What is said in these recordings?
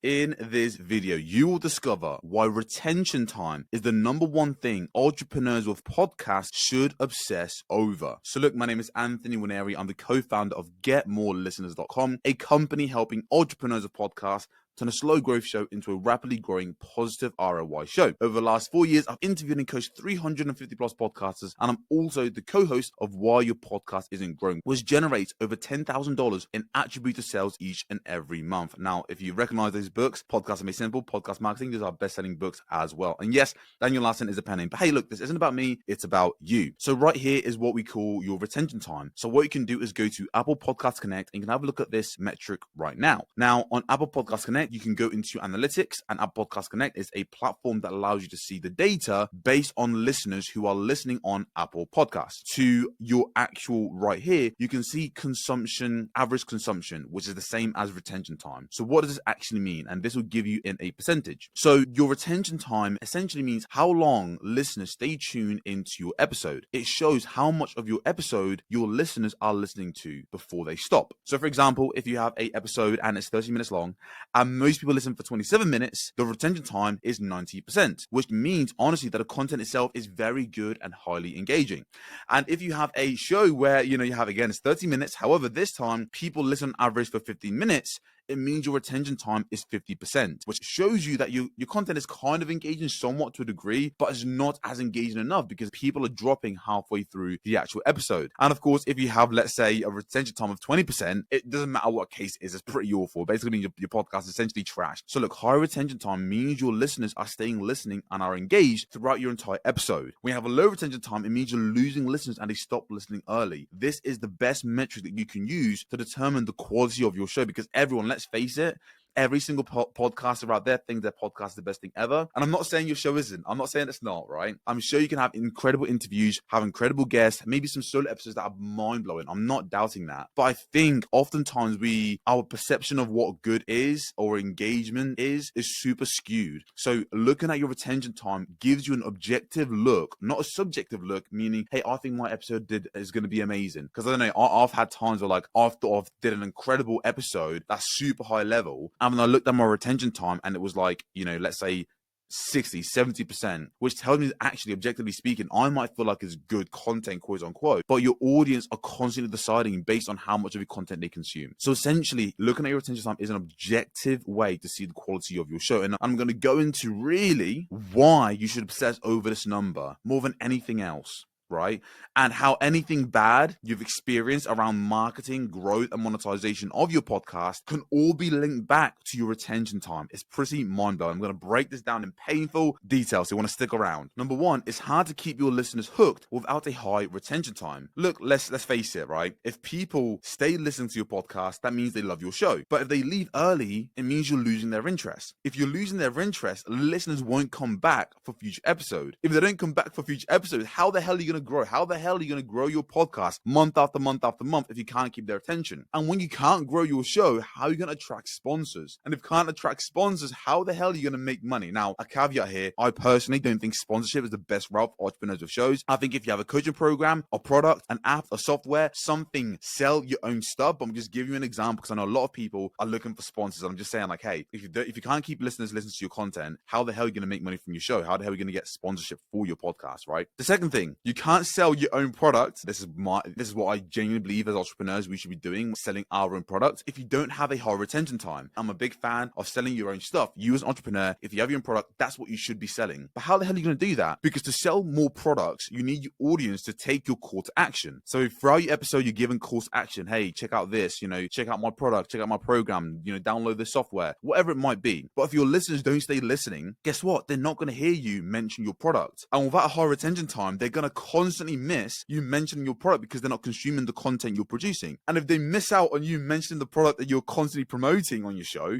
In this video, you will discover why retention time is the number one thing entrepreneurs with podcasts should obsess over. So look, my name is Anthony Winery. I'm the co-founder of GetMoreListeners.com, a company helping entrepreneurs of podcasts turn a slow growth show into a rapidly growing positive ROI show. Over the last 4 years, I've interviewed and coached 350 plus podcasters, and I'm also the co-host of Why Your Podcast Isn't Growing, which generates over $10,000 in attributed sales each and every month. Now, if you recognize those books, Podcast Made Simple, Podcast Marketing, these are best-selling books as well. And yes, Daniel Larson is a pen name, but hey, look, this isn't about me, it's about you. So right here is what we call your retention time. So what you can do is go to Apple Podcast Connect and you can have a look at this metric right now. Now, on Apple Podcast Connect, you can go into analytics, and Apple Podcast Connect is a platform that allows you to see the data based on listeners who are listening on Apple Podcasts. To your actual right here, you can see consumption, average consumption, which is the same as retention time. So what does this actually mean? And this will give you in a percentage. So your retention time essentially means how long listeners stay tuned into your episode. It shows how much of your episode your listeners are listening to before they stop. So for example, if you have an episode and it's 30 minutes long, and most people listen for 27 minutes, the retention time is 90%, which means honestly that the content itself is very good and highly engaging. And if you have a show where, you have, again, it's 30 minutes, however, this time people listen on average for 15 minutes, it means your retention time is 50%, which shows you that your content is kind of engaging somewhat to a degree, but it's not as engaging enough because people are dropping halfway through the actual episode. And of course, if you have, let's say, a retention time of 20%, it doesn't matter what case it is, it's pretty awful. Basically, means your podcast is essentially trashed. So look, high retention time means your listeners are staying listening and are engaged throughout your entire episode. When you have a low retention time, it means you're losing listeners and they stop listening early. This is the best metric that you can use to determine the quality of your show, because everyone, let's face it, every single podcaster out there thinks their podcast is the best thing ever. And I'm not saying your show isn't. I'm not saying it's not, right? I'm sure you can have incredible interviews, have incredible guests, maybe some solo episodes that are mind-blowing. I'm not doubting that. But I think oftentimes our perception of what good is or engagement is super skewed. So looking at your retention time gives you an objective look, not a subjective look, meaning, hey, I think my episode is going to be amazing. Because I don't know, I've had times where I've thought I did an incredible episode that's super high level. And when I looked at my retention time and it was let's say 60, 70%, which tells me that actually, objectively speaking, I might feel like it's good content, quote unquote, but your audience are constantly deciding based on how much of your content they consume. So essentially, looking at your retention time is an objective way to see the quality of your show. And I'm going to go into really why you should obsess over this number more than anything else, right? And how anything bad you've experienced around marketing, growth, and monetization of your podcast can all be linked back to your retention time. It's pretty mind-blowing. I'm going to break this down in painful detail, so you want to stick around. Number one, it's hard to keep your listeners hooked without a high retention time. Look, let's face it, right? If people stay listening to your podcast, that means they love your show. But if they leave early, it means you're losing their interest. If you're losing their interest, listeners won't come back for future episodes. If they don't come back for future episodes, how the hell are you going to grow? How the hell are you going to grow your podcast month after month after month if you can't keep their attention? And when you can't grow your show, how are you going to attract sponsors? And if you can't attract sponsors, how the hell are you going to make money? Now, a caveat here, I personally don't think sponsorship is the best route for entrepreneurs with shows. I think if you have a coaching program, a product, an app, a software, something, sell your own stuff. But I'm just giving you an example because I know a lot of people are looking for sponsors. I'm just saying hey, if you can't keep listeners listening to your content, how the hell are you going to make money from your show? How the hell are you going to get sponsorship for your podcast, right? The second thing, you can't sell your own product. This is what I genuinely believe as entrepreneurs we should be doing, selling our own product. If you don't have a high retention time, I'm a big fan of selling your own stuff. You as an entrepreneur, if you have your own product, that's what you should be selling. But how the hell are you going to do that? Because to sell more products, you need your audience to take your call to action. So throughout your episode, you're giving calls to action. Hey, check out this, check out my product, check out my program, download this software, whatever it might be. But if your listeners don't stay listening, guess what? They're not going to hear you mention your product. And without a high retention time, they're going to constantly miss you mentioning your product because they're not consuming the content you're producing. And if they miss out on you mentioning the product that you're constantly promoting on your show,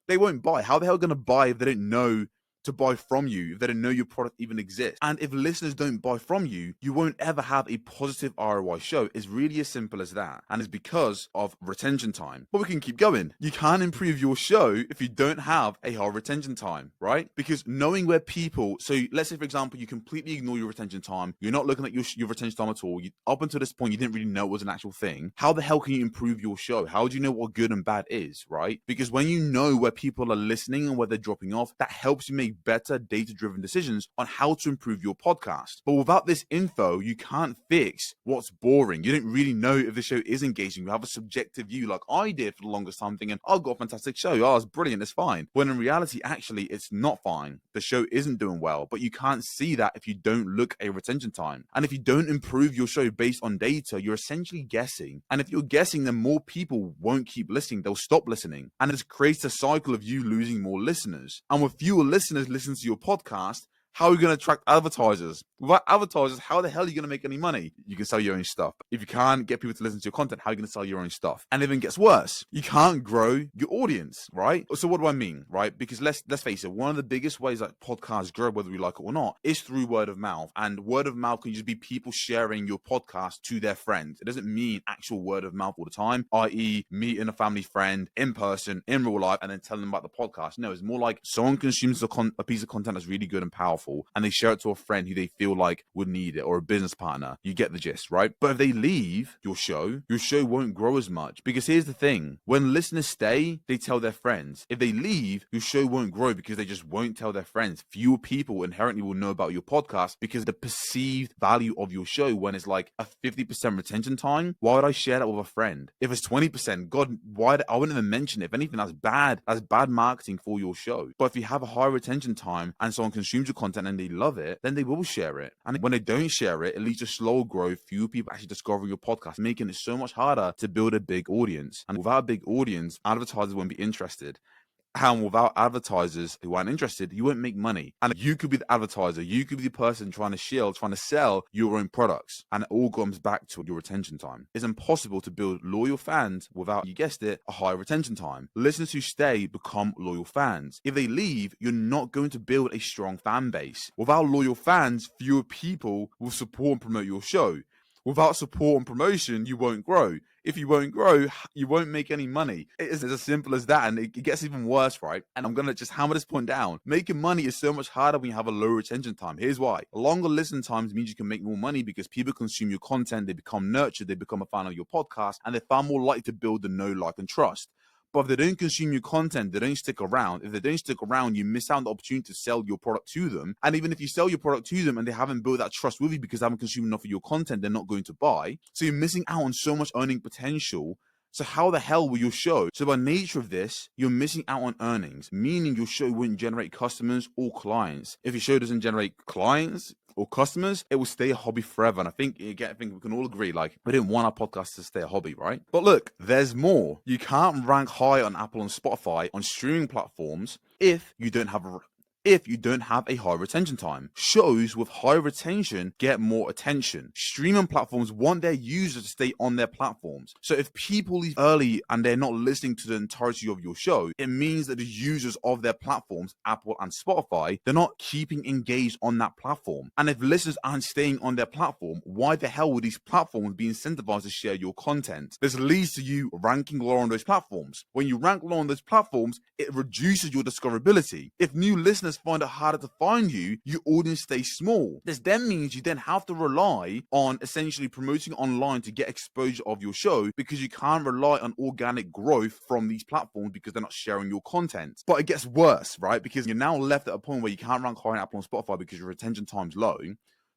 they won't buy. How the hell are they going to buy if they don't know to buy from you if they don't know your product even exists. And if listeners don't buy from you, you won't ever have a positive ROI show. It's really as simple as that. And it's because of retention time. But we can keep going. You can't improve your show if you don't have a high retention time, right? Because knowing where people, so let's say, for example, you completely ignore your retention time. You're not looking at your retention time at all. Up until this point, you didn't really know it was an actual thing. How the hell can you improve your show? How do you know what good and bad is, right? Because when you know where people are listening and where they're dropping off, that helps you make better data-driven decisions on how to improve your podcast. But without this info, you can't fix what's boring. You don't really know if the show is engaging. You have a subjective view like I did for the longest time, thinking, oh, I've got a fantastic show. Oh, it's brilliant. It's fine. When in reality, actually, it's not fine. The show isn't doing well, but you can't see that if you don't look at retention time. And if you don't improve your show based on data, you're essentially guessing. And if you're guessing, then more people won't keep listening. They'll stop listening. And it creates a cycle of you losing more listeners. And with fewer listeners listening to your podcast, how are you going to attract advertisers? Without advertisers, how the hell are you going to make any money? You can sell your own stuff. If you can't get people to listen to your content, how are you going to sell your own stuff? And it even gets worse. You can't grow your audience, right? So what do I mean, right? Because let's face it, one of the biggest ways that podcasts grow, whether we like it or not, is through word of mouth. And word of mouth can just be people sharing your podcast to their friends. It doesn't mean actual word of mouth all the time, i.e. meeting a family friend in person, in real life, and then telling them about the podcast. No, it's more like someone consumes a piece of content that's really good and powerful, and they share it to a friend who they feel like would need it, or a business partner. You get the gist, right? But if they leave your show won't grow as much. Because here's the thing, when listeners stay, they tell their friends. If they leave, your show won't grow because they just won't tell their friends. Fewer people inherently will know about your podcast because the perceived value of your show, when it's like a 50% retention time, why would I share that with a friend? If it's 20%, God, I wouldn't even mention it. If anything, that's bad. That's bad marketing for your show. But if you have a high retention time and someone consumes your content and they love it, then they will share it. And when they don't share it, it leads to slow growth. Few people actually discover your podcast, making it so much harder to build a big audience. And without a big audience, advertisers won't be interested. And without advertisers who aren't interested, you won't make money. And you could be the advertiser. You could be the person trying to sell your own products. And it all comes back to your retention time. It's impossible to build loyal fans without, you guessed it, a high retention time. Listeners who stay become loyal fans. If they leave, you're not going to build a strong fan base. Without loyal fans, fewer people will support and promote your show. Without support and promotion, you won't grow. If you won't grow, you won't make any money. It is as simple as that, and it gets even worse, right? And I'm going to just hammer this point down. Making money is so much harder when you have a low retention time. Here's why. Longer listen times means you can make more money because people consume your content, they become nurtured, they become a fan of your podcast, and they're far more likely to build the know, like, and trust. But if they don't consume your content, they don't stick around. If they don't stick around, you miss out on the opportunity to sell your product to them. And even if you sell your product to them and they haven't built that trust with you because they haven't consumed enough of your content, they're not going to buy. So you're missing out on so much earning potential. So how the hell will your show? So by nature of this, you're missing out on earnings, meaning your show wouldn't generate customers or clients. If your show doesn't generate clients or customers, it will stay a hobby forever. And I think we can all agree, like, we didn't want our podcast to stay a hobby, right? But look, there's more. You can't rank high on Apple and Spotify on streaming platforms if you don't have a high retention time. Shows with high retention get more attention. Streaming platforms want their users to stay on their platforms. So if people leave early and they're not listening to the entirety of your show, it means that the users of their platforms, Apple and Spotify, they're not keeping engaged on that platform. And if listeners aren't staying on their platform, why the hell would these platforms be incentivized to share your content? This leads to you ranking low on those platforms. When you rank low on those platforms, it reduces your discoverability. If new listeners find it harder to find you, your audience stays small. This then means you then have to rely on essentially promoting online to get exposure of your show, because you can't rely on organic growth from these platforms because they're not sharing your content. But it gets worse, right? Because you're now left at a point where you can't rank high on Apple and Spotify because your retention time's low.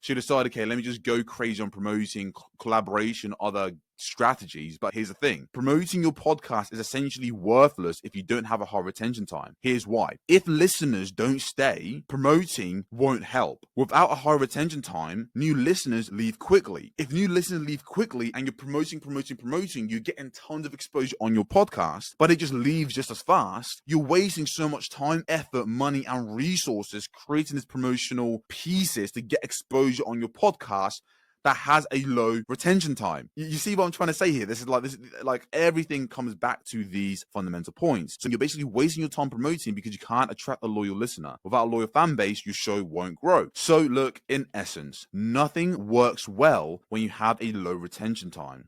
So you decide, okay, let me just go crazy on promoting collaboration, other strategies. But here's the thing. Promoting your podcast is essentially worthless if you don't have a high retention time. Here's why. If listeners don't stay, promoting won't help. Without a high retention time, new listeners leave quickly. If new listeners leave quickly and you're promoting, you're getting tons of exposure on your podcast, but it just leaves just as fast, you're wasting so much time, effort, money, and resources creating these promotional pieces to get exposure on your podcast, that has a low retention time. You see what I'm trying to say here? This is like everything comes back to these fundamental points. So you're basically wasting your time promoting because you can't attract a loyal listener. Without a loyal fan base, your show won't grow. So look, in essence, nothing works well when you have a low retention time.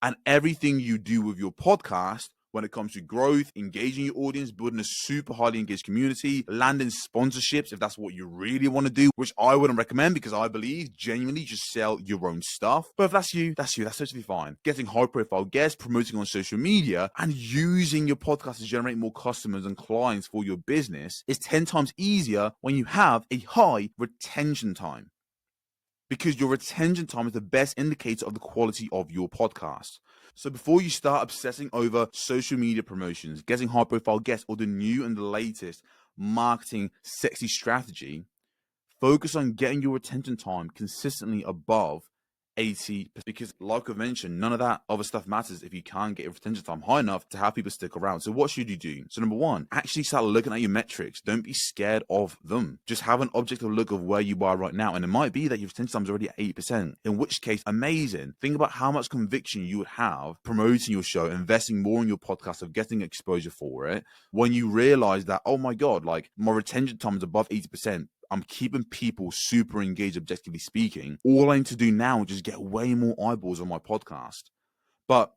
And everything you do with your podcast, when it comes to growth, engaging your audience, building a super highly engaged community, landing sponsorships, if that's what you really want to do, which I wouldn't recommend because I believe genuinely just sell your own stuff. But if that's you, that's totally fine. Getting high profile guests, promoting on social media, and using your podcast to generate more customers and clients for your business is 10 times easier when you have a high retention time. Because your retention time is the best indicator of the quality of your podcast. So before you start obsessing over social media promotions, getting high profile guests, or the new and the latest marketing sexy strategy, focus on getting your retention time consistently above 80%, because like I mentioned, none of that other stuff matters if you can't get your retention time high enough to have people stick around. So what should you do? So number one, actually start looking at your metrics. Don't be scared of them. Just have an objective look of where you are right now. And it might be that your retention time is already at 8%, in which case, amazing. Think about how much conviction you would have promoting your show, investing more in your podcast, of getting exposure for it, when you realize that, oh my God, like my retention time is above 80%. I'm keeping people super engaged, objectively speaking. All I need to do now is just get way more eyeballs on my podcast. But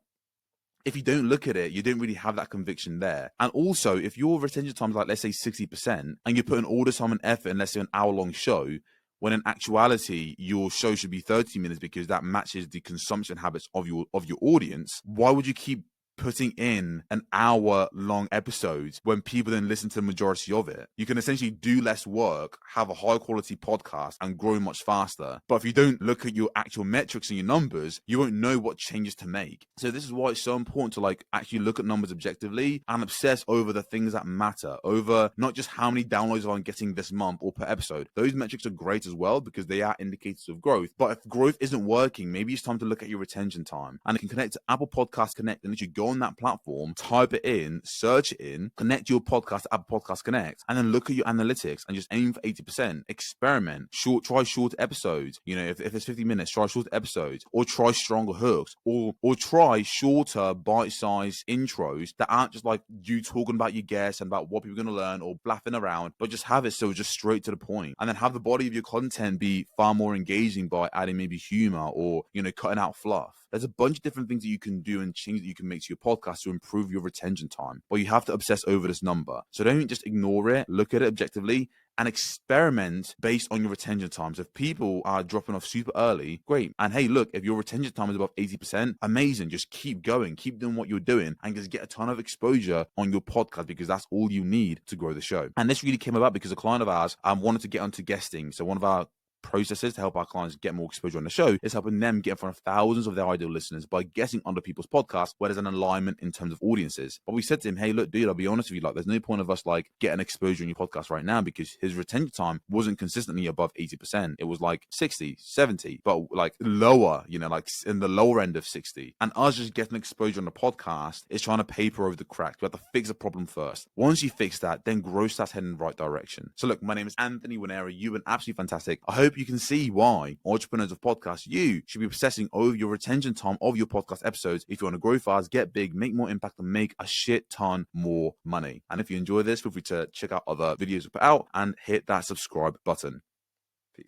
if you don't look at it, you don't really have that conviction there. And also, if your retention time is like, let's say 60%, and you put in all the time and effort in, let's say, an hour-long show, when in actuality, your show should be 30 minutes because that matches the consumption habits of your audience, why would you keep putting in an hour-long episode when people then listen to the majority of it? You can essentially do less work, have a high-quality podcast, and grow much faster. But if you don't look at your actual metrics and your numbers, you won't know what changes to make. So this is why it's so important to like actually look at numbers objectively and obsess over the things that matter, over not just how many downloads I'm getting this month or per episode. Those metrics are great as well because they are indicators of growth. But if growth isn't working, maybe it's time to look at your retention time. And it can connect to Apple Podcast Connect, and if you go on that platform, type it in, search it in, connect your podcast to Apple Podcast Connect, and then look at your analytics and just aim for 80%. Experiment. Try short episodes. You know, if it's 50 minutes, try short episodes, or try stronger hooks, or try shorter bite-sized intros that aren't just like you talking about your guests and about what people are going to learn or blaffing around, but just have it so just straight to the point. And then have the body of your content be far more engaging by adding maybe humor or, you know, cutting out fluff. There's a bunch of different things that you can do and changes that you can make to your podcast to improve your retention time. But you have to obsess over this number. So don't just ignore it. Look at it objectively and experiment based on your retention times. If people are dropping off super early, great. And hey, look, if your retention time is above 80%, amazing. Just keep going, keep doing what you're doing, and just get a ton of exposure on your podcast, because that's all you need to grow the show. And this really came about because a client of ours wanted to get onto guesting. So one of our processes to help our clients get more exposure on the show is helping them get in front of thousands of their ideal listeners by guessing on other people's podcasts where there's an alignment in terms of audiences. But we said to him, hey, look, dude, I'll be honest with you, like, there's no point of us like getting exposure in your podcast right now, because his retention time wasn't consistently above 80%. It was like 60, 70, but like lower, you know, like in the lower end of 60. And us just getting exposure on the podcast is trying to paper over the cracks. We have to fix the problem first. Once you fix that, then growth starts heading in the right direction. So look, my name is Anthony Wineri. You've been absolutely fantastic. I hope you can see why entrepreneurs of podcasts, you should be obsessing over your retention time of your podcast episodes if you want to grow fast, get big, make more impact, and make a shit ton more money. And if you enjoy this, feel free to check out other videos we put out and hit that subscribe button.